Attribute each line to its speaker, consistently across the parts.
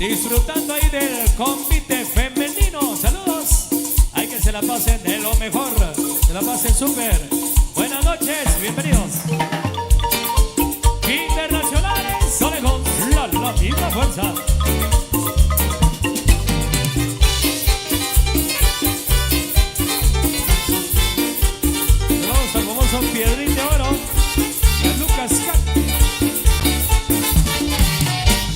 Speaker 1: Disfrutando ahí del convite femenino. Saludos. Hay que se la pasen de lo mejor. Se la pasen súper. Buenas noches, bienvenidos. Internacionales, Conejos, la misma fuerza. Saludos al famoso Piedrín de Oro y a Lucas Cat.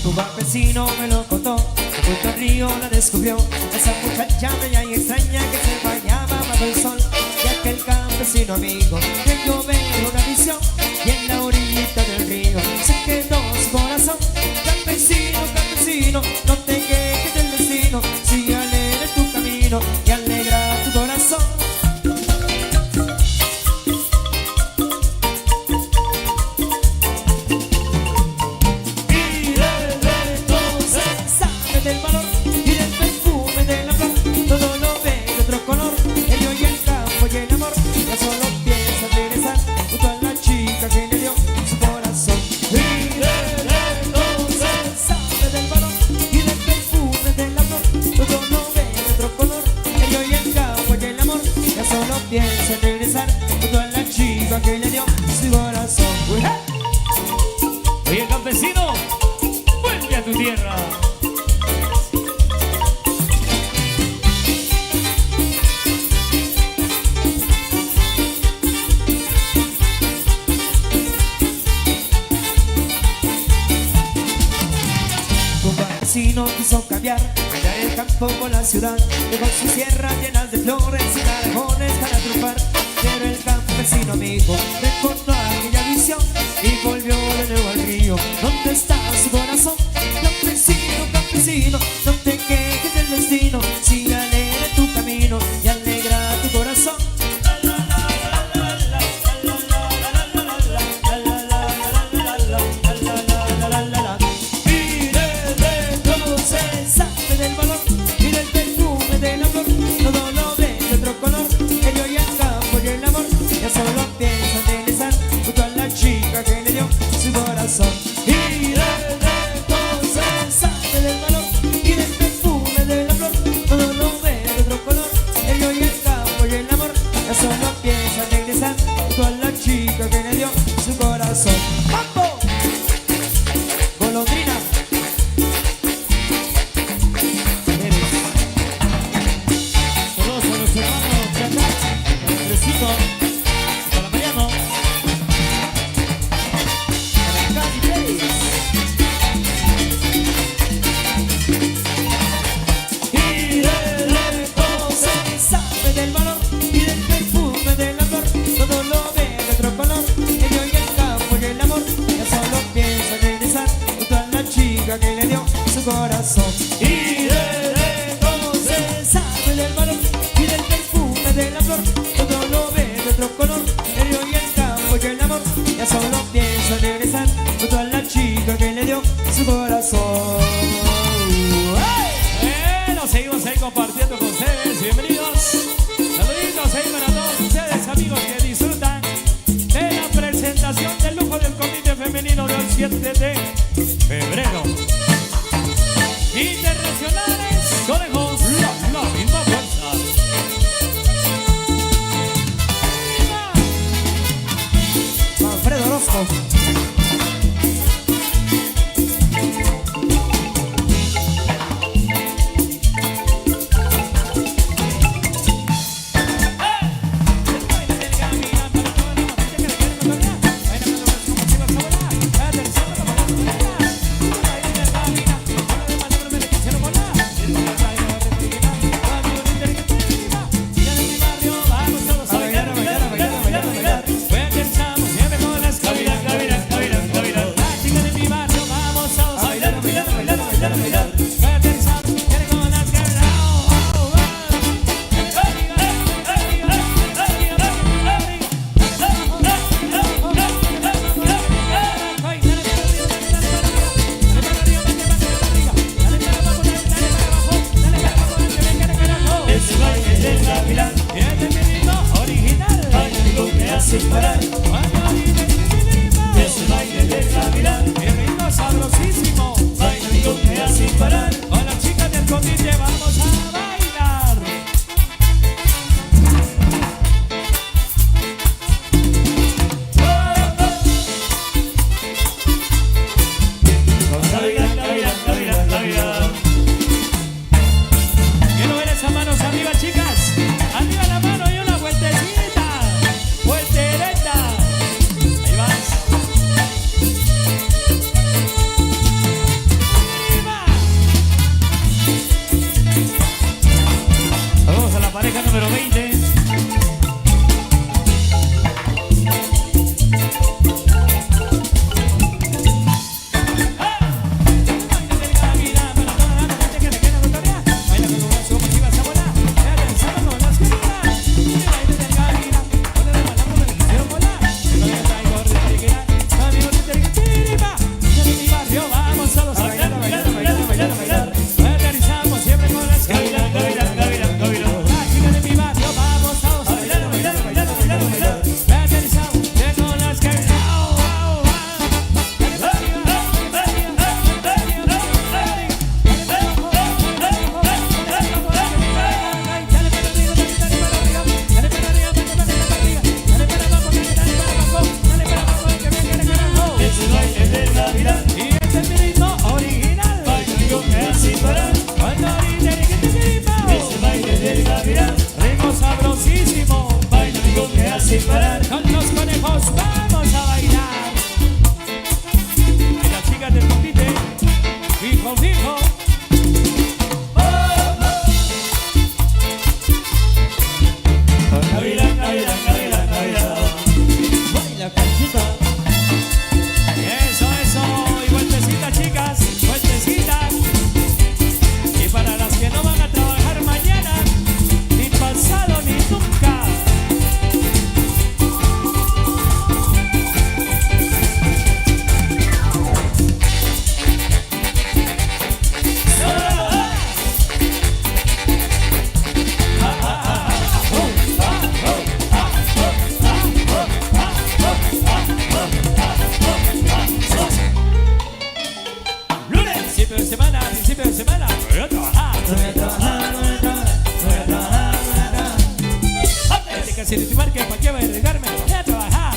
Speaker 2: Tu vecino me lo contó, junto al río la descubrió. Esa muchacha bella y extraña que se bañaba bajo el sol. Y aquel campesino amigo llegó a ver una visión. Y en la orillita del río se quedó su corazón. Campesino, campesino, no te quejes del destino. Sigue alegre tu camino y alegra tu corazón. Del valor y del perfume de la flor, todo lo ve de otro color. El río y el campo y el amor, ya solo piensa regresar junto a la chica que le dio su corazón. Y entonces sabe del valor y del perfume de la flor, todo lo ve de otro color. El río y el campo y el amor, ya solo piensa regresar junto a la chica que le dio su corazón.
Speaker 1: Oye, campesino, vuelve a tu tierra.
Speaker 2: No quiso cambiar el campo con la ciudad, dejó sus sierras llenas de flores y naranjones para triunfar. Pero el campesino amigo recordó aquella visión y volvió de nuevo al río donde está su corazón. Campesino, campesino, no te quejes del destino, sigue alegre tu camino y alegra tu corazón. Del valor y del perfume de la flor, todo lo ve de otro color. El río y el campo y el amor, ya solo piensa en regresar junto a la chica que le dio su corazón. Y desde entonces sabe del valor y del perfume de la flor, todo lo ve de otro color. El río y el campo y el amor, ya solo piensa en regresar junto a la chica que le dio su corazón. ¡Mambo! Golondrina. Que le dio su corazón. Y desde entonces sabe del valor y del perfume de la flor, todo lo ve de otro color. El río y el campo y el amor, ya solo piensa en regresar junto a la chica que le dio su corazón.
Speaker 1: Bueno, seguimos ahí compartiendo con ustedes. Bienvenidos. Saluditos ahí para todos ustedes, amigos que disfrutan de la presentación del lujo del Comité Femenino del 7 de febrero. Internacionales, Conejos, la misma fuerza.
Speaker 2: Manfredo Orozco.
Speaker 1: pareja número 20. Con los conejos vamos a bailar. Y las chicas del compite, fijo, fijo.
Speaker 2: Baila cancita.
Speaker 1: Eso, y vueltecita, chicas, vueltecita. Y para las que no van a trabajar mañana, ni pasado ni nunca. Principio de semana, voy a trabajar. Que si te marque, ¿para qué voy a arriesgarme? Voy a trabajar.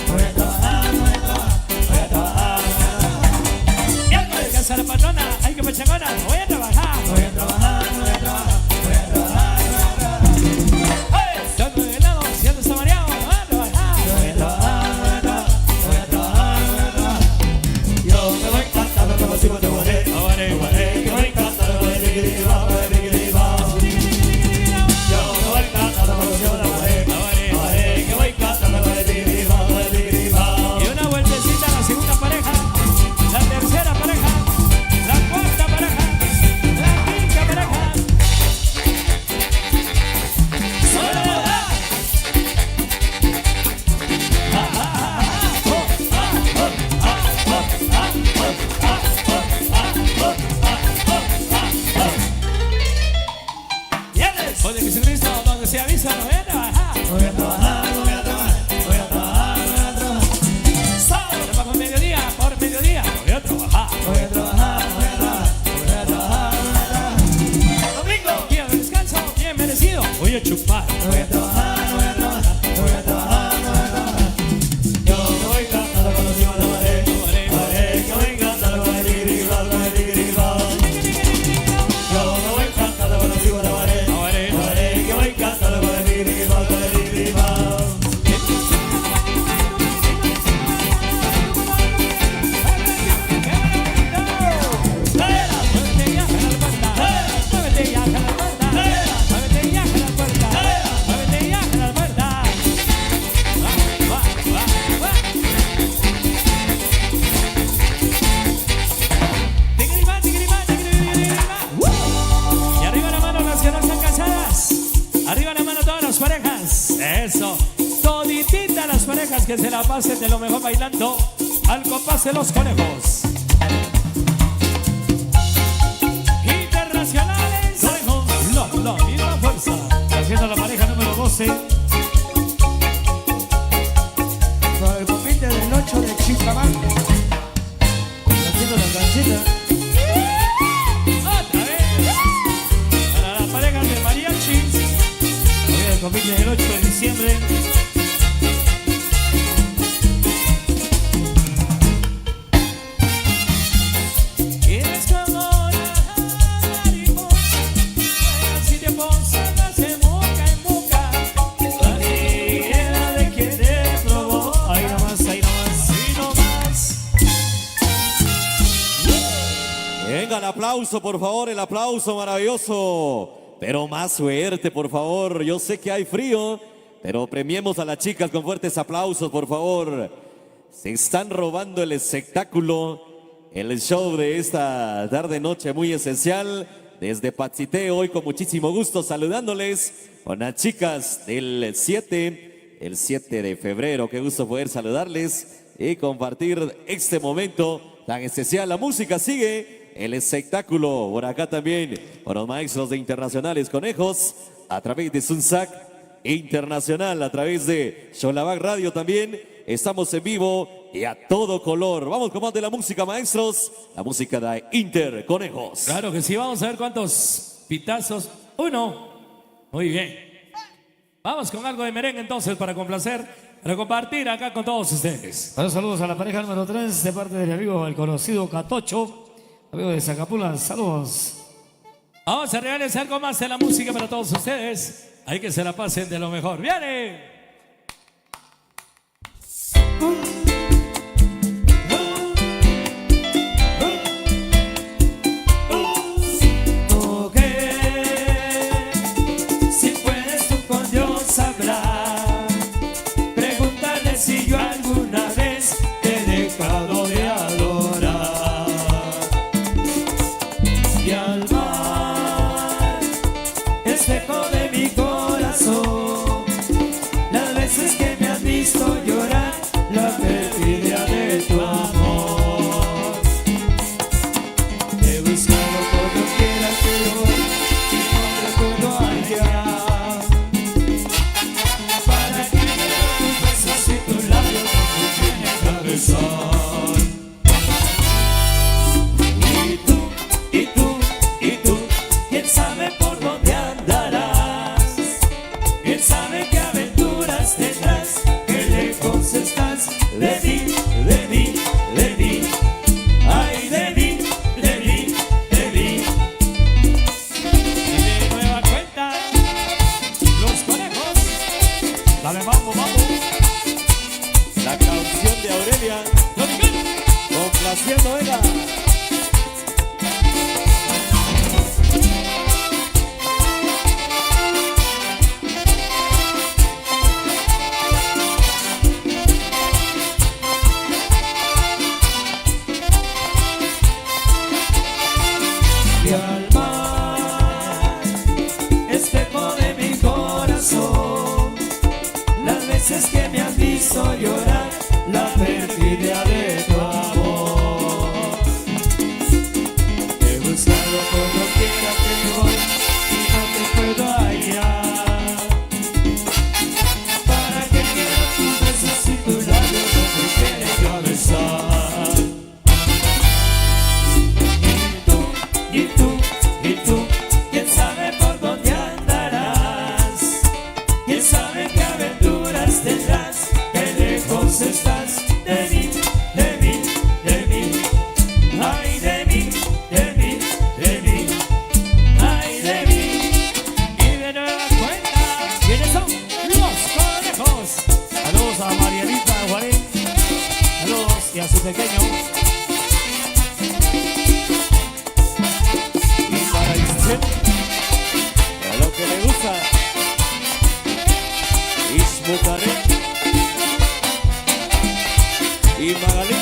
Speaker 1: En casa de la patrona, hay que pachangona, voy a trabajar. Estoy de lado, siendo está mareado, voy a trabajar.
Speaker 2: Yo me voy cantando como si fuera guaré.
Speaker 1: Y una vueltecita a la segunda pareja, la tercera pareja, la cuarta pareja, la quinta pareja. Oye, Jesucristo, donde se avisa, no voy a trabajar. Sábado, por mediodía, voy a trabajar. Domingo, día de descanso, bien merecido, voy a chupar. Eso, toditita las parejas que se la pasen de lo mejor bailando al compás de los conejos. Internacionales, conejos, la misma fuerza. Haciendo la pareja número 12.
Speaker 2: Para el compite del 8 de Chicamán. Haciendo la cancita.
Speaker 1: Otra vez. Para las parejas de mariachis. Hoy el compite del 8 de diciembre.
Speaker 3: Venga, el aplauso, por favor, el aplauso maravilloso pero más suerte, por favor. Yo sé que hay frío, pero premiemos a las chicas con fuertes aplausos, por favor. Se están robando el espectáculo, el show de esta tarde-noche muy esencial. Desde Patsité, hoy con muchísimo gusto saludándoles con las chicas del 7 de febrero. Qué gusto poder saludarles y compartir este momento tan especial. La música sigue, el espectáculo por acá también, con los maestros de Internacionales Conejos, a través de Sunsac Internacional, a través de Xolabac Radio también. Estamos en vivo y a todo color. Vamos con más de la música, maestros. La música de Inter Conejos.
Speaker 1: Claro que sí, vamos a ver cuántos pitazos. Uno. Muy bien. Vamos con algo de merengue entonces para complacer, para compartir acá con todos ustedes.
Speaker 4: Bueno, saludos a la pareja número 3 de parte del amigo, el conocido Catocho, amigo de Zacapula. Saludos.
Speaker 1: Vamos a realizar algo más de la música para todos ustedes. Hay que se la pasen de lo mejor. ¡Viene!
Speaker 2: Si puedes tú con Dios hablar, pregúntale si yo alguna vez te he dejado de adorar. Y al mar, espejo de mi corazón, las veces que me has visto llorar, la perfidia de tu amor. Te he buscado por doquiera que voy y no te puedo hallar. Para que quiero tus besos y tus labios no me tienen que besar. Y tú, quién sabe por dónde andarás, quién sabe qué aventuras tendrás, qué lejos estás de mí, de mí, de mí. Ay, de mí, de mí, de mí.
Speaker 1: Y de nueva cuenta, los conejos. Dale, vamos, vamos.
Speaker 3: La canción de Aurelia, complaciendo ella.
Speaker 2: Y al mar, espejo de mi corazón, las veces que me has visto llorar, la perfidia de tu amor. Te he buscado por doquiera que voy y no te puedo hallar. Para que quiero tus besos y tus labios no me quieren que besar. Y tú, quién sabe por dónde andarás, quién sabe qué aventuras tendrás, qué lejos estás de mí, de mí, de mí. Ay, de mí, de mí, de mí. Ay, de mí.
Speaker 1: Y de nueva cuenta, ¿quiénes son? Los conejos.
Speaker 4: Saludos a Marianita Juarín. Saludos y a su pequeño.
Speaker 3: Y para Isabel, a lo que le gusta, Ismucaré y Magalí.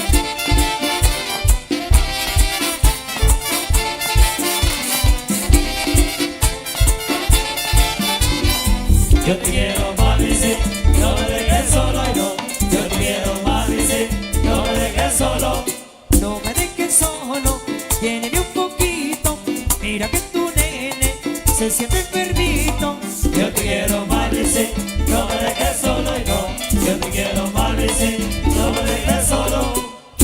Speaker 2: Yo te quiero, mami, sí, no me dejes solo, ay no. Yo te quiero, mami, sí, no me dejes solo. No me dejes solo, tiene un poquito. Mira que tu nene se siente enfermito. Yo te quiero, mami, sí, no me dejes solo, ay no. Yo te quiero, mami, sí, no me dejes solo.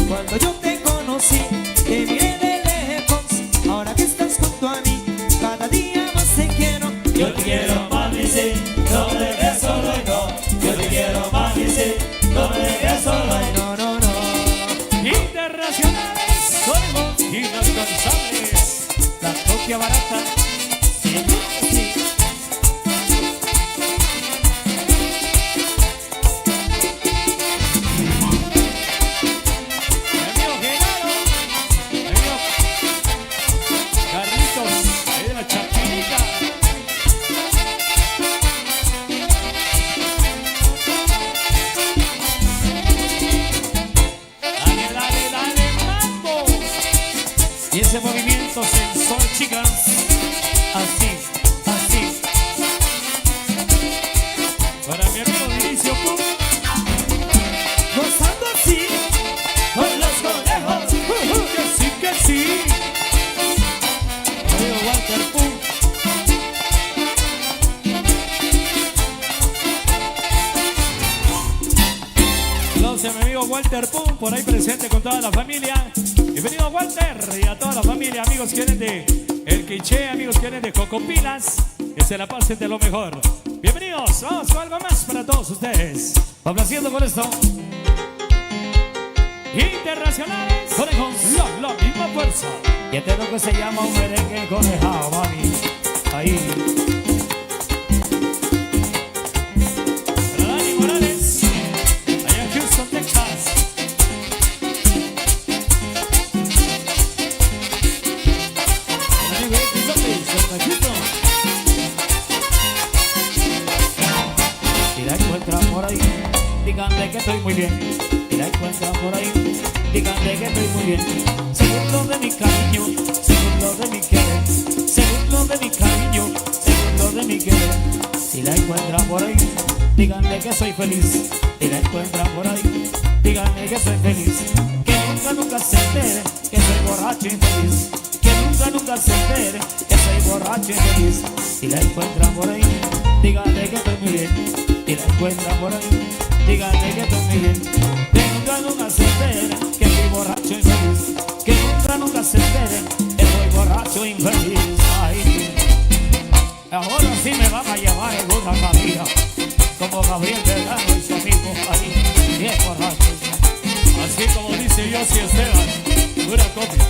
Speaker 2: Cuando yo te conocí, te miré de lejos. Ahora que estás junto a mí, cada día más te quiero. Yo te quiero, mami, sí, no me dejes solo, ay no. Yo te quiero, mami, sí, no me dejes solo, ay no, no, no.
Speaker 1: Internacionales, somos inalcanzables. La copia barata.
Speaker 2: Sí, sí.
Speaker 1: Para mi amigo Dinicio Pum.
Speaker 2: Gozando así con los conejos.
Speaker 1: Que sí. Amigo Walter Pum. Entonces a mi amigo Walter Pum, por ahí presente con toda la familia. Bienvenido Walter y a toda la familia, amigos que vienen de El Quiché, amigos que vienen de Cocopilas, que se la pasen de lo mejor. Bienvenidos, vamos con algo más para todos ustedes. Complaciendo con esto. Internacionales, conejos, la misma fuerza.
Speaker 4: Y este es lo que se llama un merengue conejado, mami. Ahí.
Speaker 1: Para Dani Morales, allá en Houston, Texas.
Speaker 4: Si la encuentran por ahí, díganle que estoy muy bien. Si la encuentran por ahí, díganle que estoy muy bien. Según lo de mi cariño, según lo de mi querer, según lo de mi cariño, según lo de mi querer. Si la encuentran por ahí, díganle que soy feliz. Si la encuentran por ahí, díganle que soy feliz. Que nunca se entere que soy borracho y feliz. Que nunca se entere que soy borracho y feliz. Si la encuentran por ahí, díganle que estoy muy bien. Si la encuentran por ahí, díganle que estoy muy bien. Que nunca se entere que soy borracho y feliz. Que nunca se entere que soy borracho y feliz. Ay. Ahora sí me van a llamar en una cabina, como Gabriel Delgado y su amigo ahí, bien borracho.
Speaker 1: Así como dice Yossi Esteban, pura copia.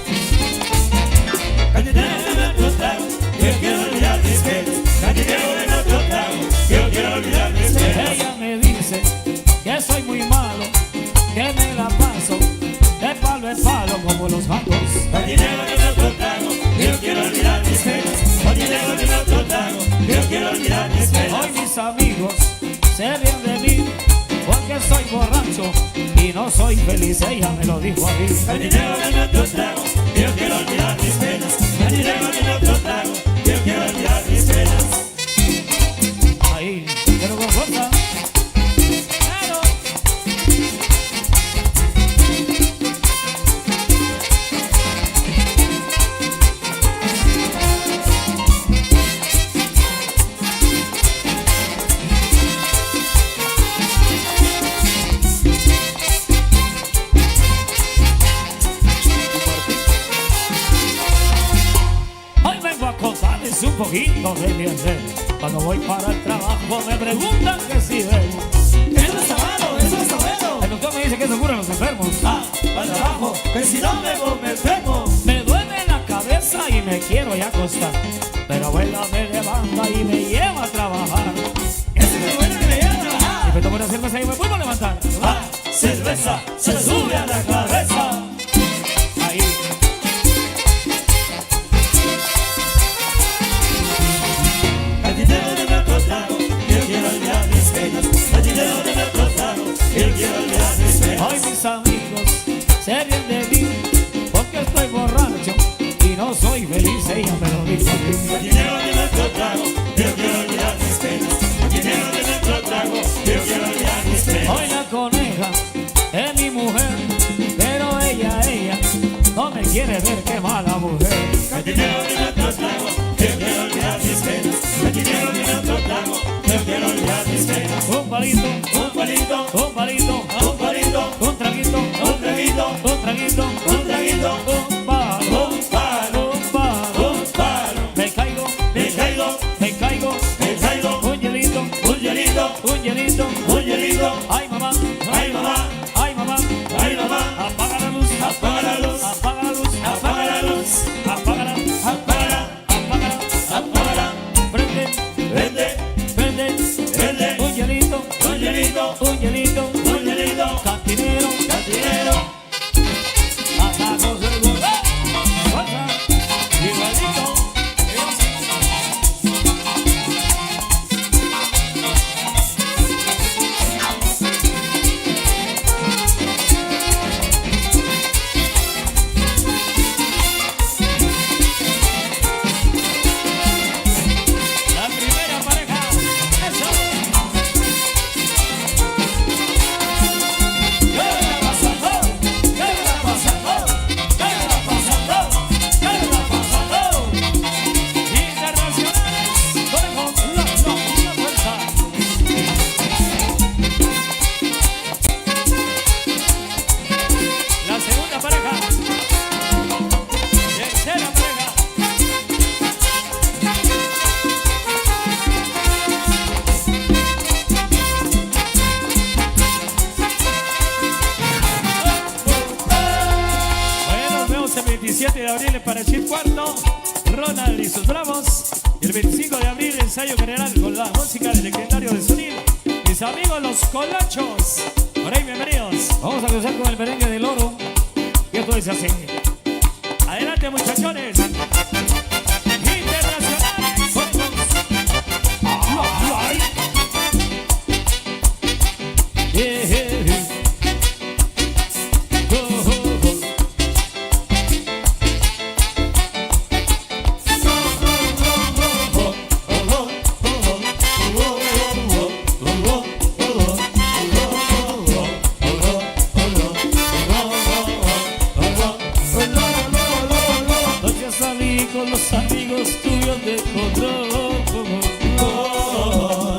Speaker 2: Cantinero de otro trago, yo quiero olvidar mis penas. Cantinero de otro trago, yo quiero olvidar mis penas.
Speaker 4: Ella me dice que soy muy malo, que me la paso de palo en palo como los gatos.
Speaker 2: Cantinero de otro trago, yo quiero olvidar mis penas. Cantinero de otro trago, yo quiero olvidar mis penas.
Speaker 4: Hoy mis amigos se ríen de mí porque soy borracho y no soy feliz. Ella me lo dijo a mí.
Speaker 2: Cantinero de otro trago, yo quiero olvidar mis penas. Cantinero de otro trago, yo quiero olvidar mis penas.
Speaker 4: Ahí, pero con fuerza. Claro. Hoy vengo a contarles un poquito de mi hacer. Cuando voy para el trabajo me preguntan que si bebo.
Speaker 2: Eso está malo, eso está bueno.
Speaker 4: El doctor me dice que eso cura a los enfermos.
Speaker 2: Ah, para trabajo, que si no me enfermo.
Speaker 4: Me duele la cabeza y me quiero ya acostar, pero abuela me levanta y me lleva a trabajar.
Speaker 2: Ese me duele que me lleva a trabajar.
Speaker 4: Y me tomo una cerveza y me vuelvo a levantar.
Speaker 2: Ah, cerveza, se le sube a la cabeza.
Speaker 4: Ahí.
Speaker 2: Cantinero de otro trago, yo quiero olvidar mis penas. Cantinero de otro trago, yo quiero olvidar mis penas.
Speaker 4: Hoy mis amigos se ríen de mí porque estoy borracho y no soy feliz. Ella me lo dijo a mí.
Speaker 2: Cantinero de otro trago, yo quiero olvidar mis penas. Cantinero de otro trago, yo quiero olvidar mis penas.
Speaker 4: Hoy la coneja es mi mujer, pero ella no me quiere ver, qué mala mujer.
Speaker 2: Cantinero de otro trago, yo quiero olvidar mis penas. Cantinero de otro trago, yo quiero olvidar mis penas.
Speaker 4: Un palito,
Speaker 2: Un palito,
Speaker 4: un palito,
Speaker 2: un palito,
Speaker 4: un traguito,
Speaker 2: un traguito,
Speaker 4: un traguito,
Speaker 2: un traguito,
Speaker 4: un palo,
Speaker 2: un palo,
Speaker 4: un palo.
Speaker 2: un palo.
Speaker 4: Me caigo,
Speaker 2: Me caigo,
Speaker 4: me caigo,
Speaker 2: me caigo,
Speaker 4: un hielito,
Speaker 2: un hielito,
Speaker 4: un hielito.
Speaker 2: un hielito.
Speaker 4: Ay mamá,
Speaker 2: Ay mamá,
Speaker 4: ay mamá,
Speaker 2: ay mamá,
Speaker 4: apaga la luz,
Speaker 2: apaga la luz,
Speaker 4: apaga la luz,
Speaker 2: apaga la luz,
Speaker 4: apágala,
Speaker 2: apágala,
Speaker 4: apágala,
Speaker 2: apágala.
Speaker 4: prende,
Speaker 2: Vende,
Speaker 4: prende,
Speaker 2: vende,
Speaker 4: un hielito,
Speaker 2: un hielito,
Speaker 4: un hielito,
Speaker 2: un hielito.
Speaker 4: cantinero,
Speaker 2: Cantinero,
Speaker 4: atacos del gol, fuerza, igualito. La primera pareja, eso.
Speaker 1: para el chip cuarto, Ronald y sus bravos. Y el 25 de abril, ensayo general con la música del legendario de Sunil. Mis amigos los colachos. Por ahí, bienvenidos.
Speaker 4: Vamos a cruzar con el merengue del oro. Y esto dice así.
Speaker 1: Adelante, muchachones. Internacionales.
Speaker 4: Con los amigos tuyos de control,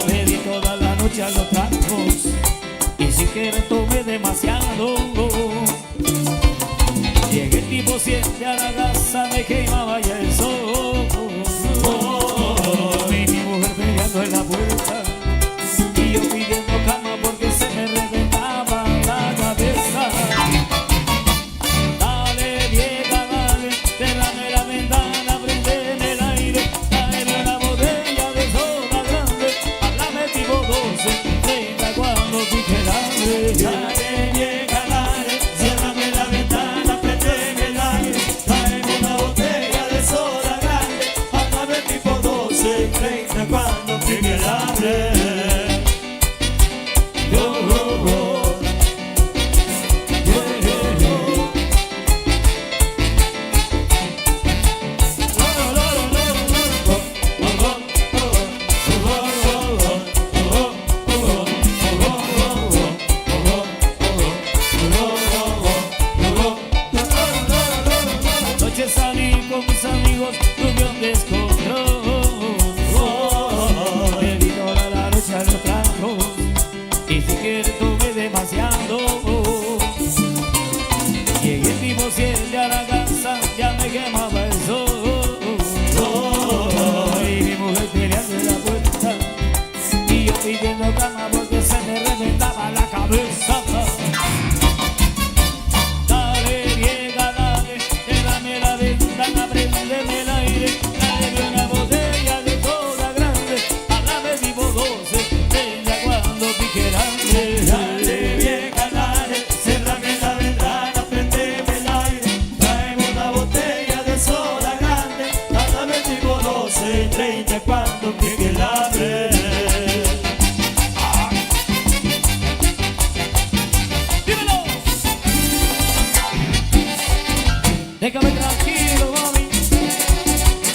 Speaker 4: me di toda la noche a los trancos y sin querer tomé demasiado. Llegué tipo 7 a la casa, me quemaba ya el sol. Vi mi mujer peleando en la puerta y yo pidiendo cama porque se me reventaba la cabeza. Dale vieja, dale, cerrame la ventana.
Speaker 2: Dale vieja, dale, ciérrame la ventana, prendeme el aire, tráeme una botella de soda grande, háblame tipo 12, 30 cuando pique el hambre.
Speaker 4: Salí con mis amigos, tuve un descontrol. Me di toda la noche a los trancos y si quieres tomé demasiado. Llegué tipo 7 a la casa, ya me quemaba el sol. Y mi mujer peleando en la puerta y yo pidiendo cama porque se me reventaba la cabeza. Prendeme el aire, tráeme una botella de soda grande, háblame tipo 12, 30 cuando pique el hambre.
Speaker 2: Dale vieja, dale, cérrame la ventana, prendeme el aire, tráeme una botella de soda grande, háblame tipo 12, 30 cuando pique el hambre.
Speaker 4: ¡Dímelo! Déjame tranquilo, mami,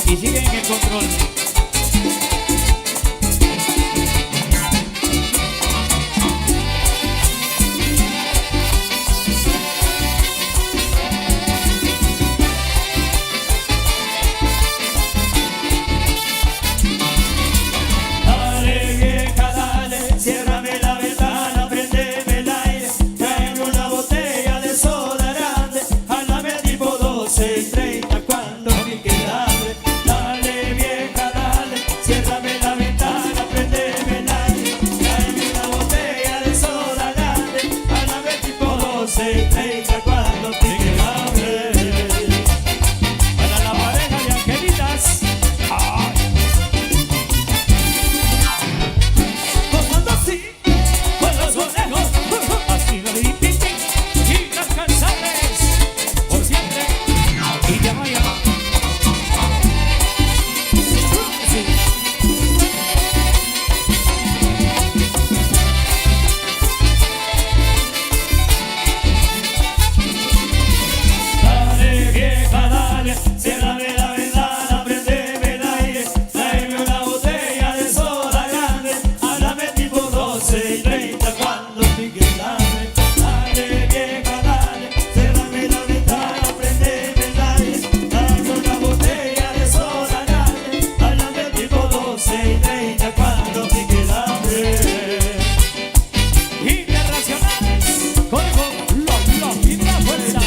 Speaker 4: y sigue en el control.
Speaker 2: Dale vieja, dale, ciérrame la ventana, prendeme el aire, tráeme una botella de soda grande, háblame tipo 12, 30 cuando pique el hambre. Dale vieja, dale, ciérrame la ventana, prendeme el aire, tráeme una botella de soda grande, háblame tipo 12, 30 cuando pique el hambre.
Speaker 1: Para la pareja de angelitas. Tocando así, con los conejos, así lo di, inalcanzables, por siempre, y te vaya.
Speaker 2: Dale vieja, dale, ciérrame la ventana, prendeme el aire, tráeme una botella de soda grande, háblame tipo 12, 30 cuando pique el hambre. Dale vieja, dale, ciérrame la ventana, prendeme el aire, tráeme una botella de soda grande, háblame tipo 12, 30 cuando pique el hambre.
Speaker 1: Internacional, conejo, la misma fuerza.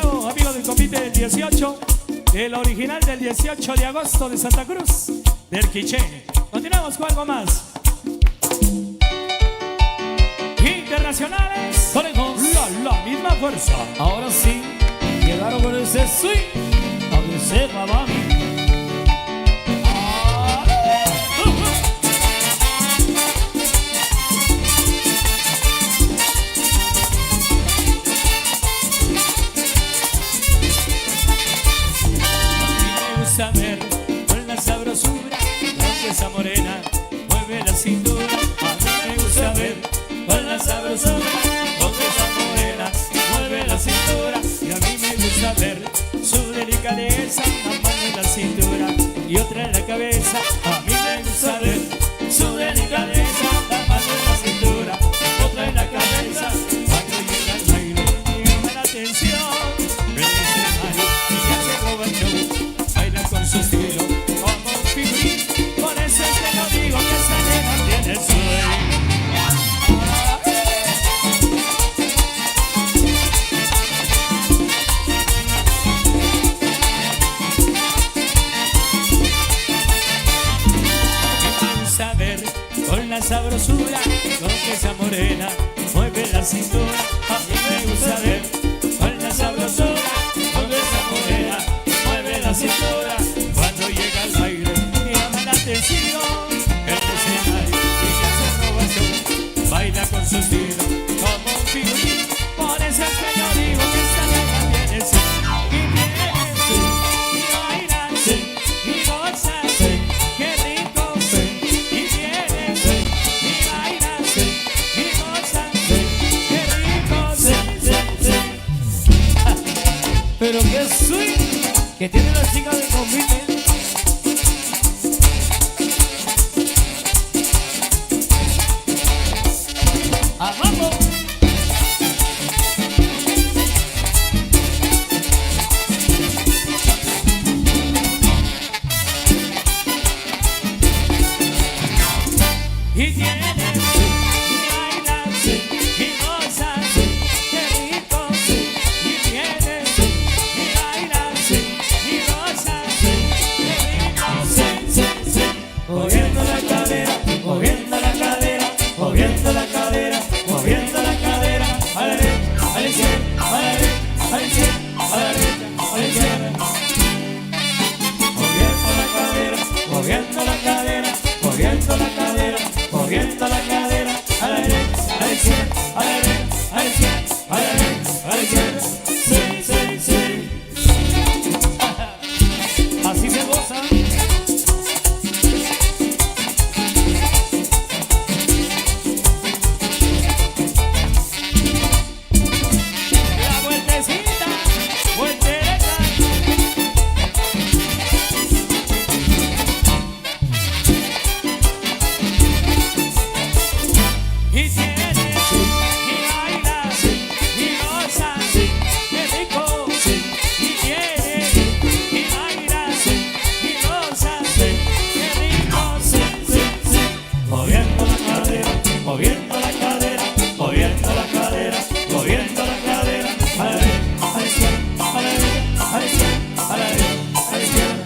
Speaker 1: deseo, amigos del convite del 18, el original del 18 de agosto de Santa Cruz, del Quiché. Continuamos con algo más. Internacionales,
Speaker 4: Conejos.
Speaker 1: la misma fuerza.
Speaker 4: Ahora sí, llegaron con ese swing, a que sepa, mami.
Speaker 1: Saber con la sabrosura con que esa morena mueve la cintura. A mí me gusta ver con la sabrosura con que esa morena mueve la cintura. Y a mí me gusta ver su delicadeza, una mano en la cintura y otra en la cabeza. A mí me gusta ver su delicadeza, una mano en la cintura, otra en la cabeza. Cuando llega el baile me llama la atención el escenario y ya se roba el show. Con su estilo como un figurín, por eso es que no digo que esa nena tiene el swing. Vamos a ver con la sabrosura con que esa morena mueve la cintura. A mí me gusta ver con la sabrosura con que esa morena mueve la cintura. Cuando llega el baile me llama la atención el escenario y ya se roba el show. Baila con su estilo como un figurín, por eso es que yo digo que esta nena tiene swing. Y tiene swing, y baila swing, y goza swing, qué rico swing. Y tiene swing, y baila swing, y goza swing, qué rico swing.
Speaker 4: Pero qué swing que tiene la chica del convite. ¡Abajo!
Speaker 1: Y tiene swing, y baila swing, y goza swing, qué rico swing. Y tiene swing, y baila swing, y goza swing, qué rico swing.
Speaker 2: Moviendo la cadera, moviendo la cadera, moviendo la cadera, moviendo la cadera. A la derecha, a la izquierda, a la derecha, a la izquierda, a la derecha, a la izquierda. Moviendo la cadera, moviendo la cadera, moviendo la cadera, moviendo la cadera. A la derecha, a la izquierda, a la derecha, a la izquierda, a la derecha, a la izquierda. Sí, sí, sí.
Speaker 4: Así se goza.
Speaker 1: La vueltecita, voltereta. Y tiene swing, y baila swing, y goza swing, qué rico swing. Y tiene swing, y baila swing, y goza swing, qué rico swing.
Speaker 2: Moviendo la cadera, moviendo la cadera, moviendo la cadera, moviendo la cadera. A la derecha, a la izquierda, a la derecha, a la izquierda, a la derecha, a la izquierda.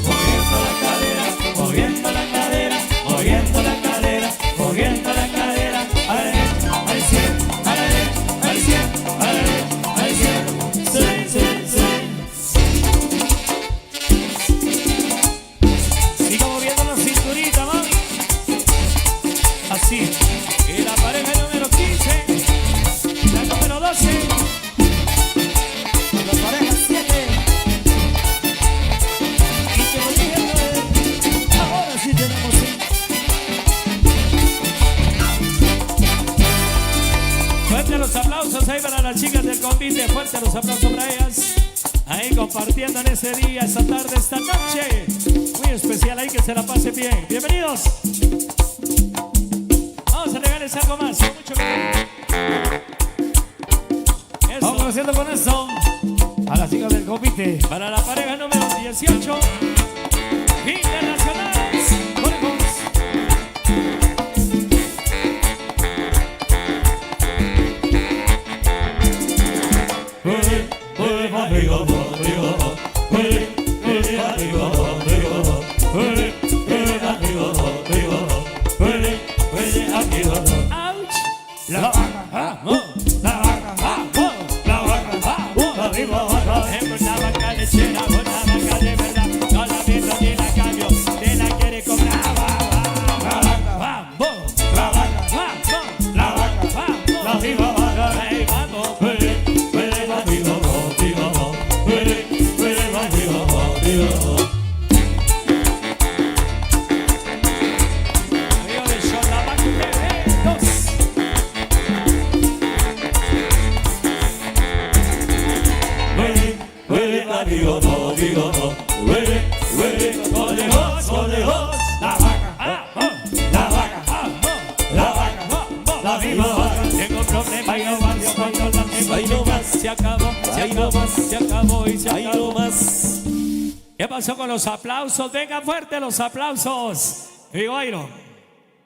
Speaker 2: Moviendo la cadera, moviendo la cadera, moviendo la cadera, moviendo la cadera. A la derecha, a la izquierda, a la derecha, a la izquierda, a la derecha, a la izquierda. Sí, sí, sí.
Speaker 1: Siga moviendo la cinturita, mami. Así. Y la pareja número 15. La número 12.
Speaker 2: La pareja 7.
Speaker 4: Y que lo dije una vez. Ahora sí tenemos swing.
Speaker 1: Fuerte los aplausos ahí para las chicas del convite. Fuerte los aplausos para ellas. Ahí compartiendo en ese día, esta tarde, esta noche. Muy especial ahí, que se la pase bien. Bienvenidos. Vamos a regalarles algo más. Mucho cariño. Eso.
Speaker 4: Vamos haciendo con eso a las chicas del convite.
Speaker 1: Para la pareja número 18. Internacionales. Conejos.
Speaker 4: La vaca, vamos, la vaca, vamos, la vaca, vamos, arriba, abajo. Es una vaca lechera, una vaca de verdad. No la vendo ni la cambio, ni la quiere comprar. La vaca, vamos, la vaca, vamos, la vaca, vamos, arriba, abajo. Hey, vamos, tengo problema y no más, cuando la tengo
Speaker 3: Ahí no más.
Speaker 4: se acabó, se
Speaker 3: Ahí no
Speaker 4: acabó,
Speaker 3: más.
Speaker 4: se acabó y se
Speaker 3: Ahí
Speaker 4: acabó.
Speaker 3: no más.
Speaker 4: ¿Qué pasó con los aplausos? Venga fuerte los aplausos. Iron.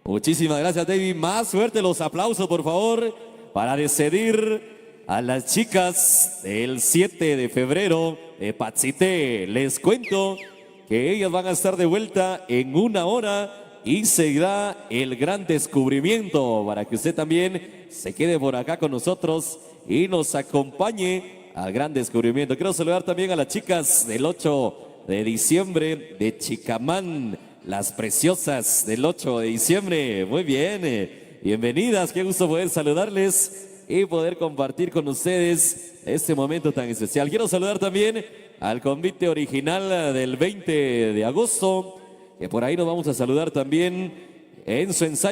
Speaker 3: Muchísimas gracias, David. Más fuerte los aplausos, por favor, para despedir a las chicas del 7 de febrero de Patsité. Les cuento que ellas van a estar de vuelta en 1 hora y seguirá el gran descubrimiento para que usted también se quede por acá con nosotros y nos acompañe al gran descubrimiento. Quiero saludar también a las chicas del 8 de diciembre de Chicamán, las preciosas del 8 de diciembre. Muy bien, bienvenidas, qué gusto poder saludarles y poder compartir con ustedes este momento tan especial. Quiero saludar también al convite original del 20 de agosto, que por ahí nos vamos a saludar también en su ensayo.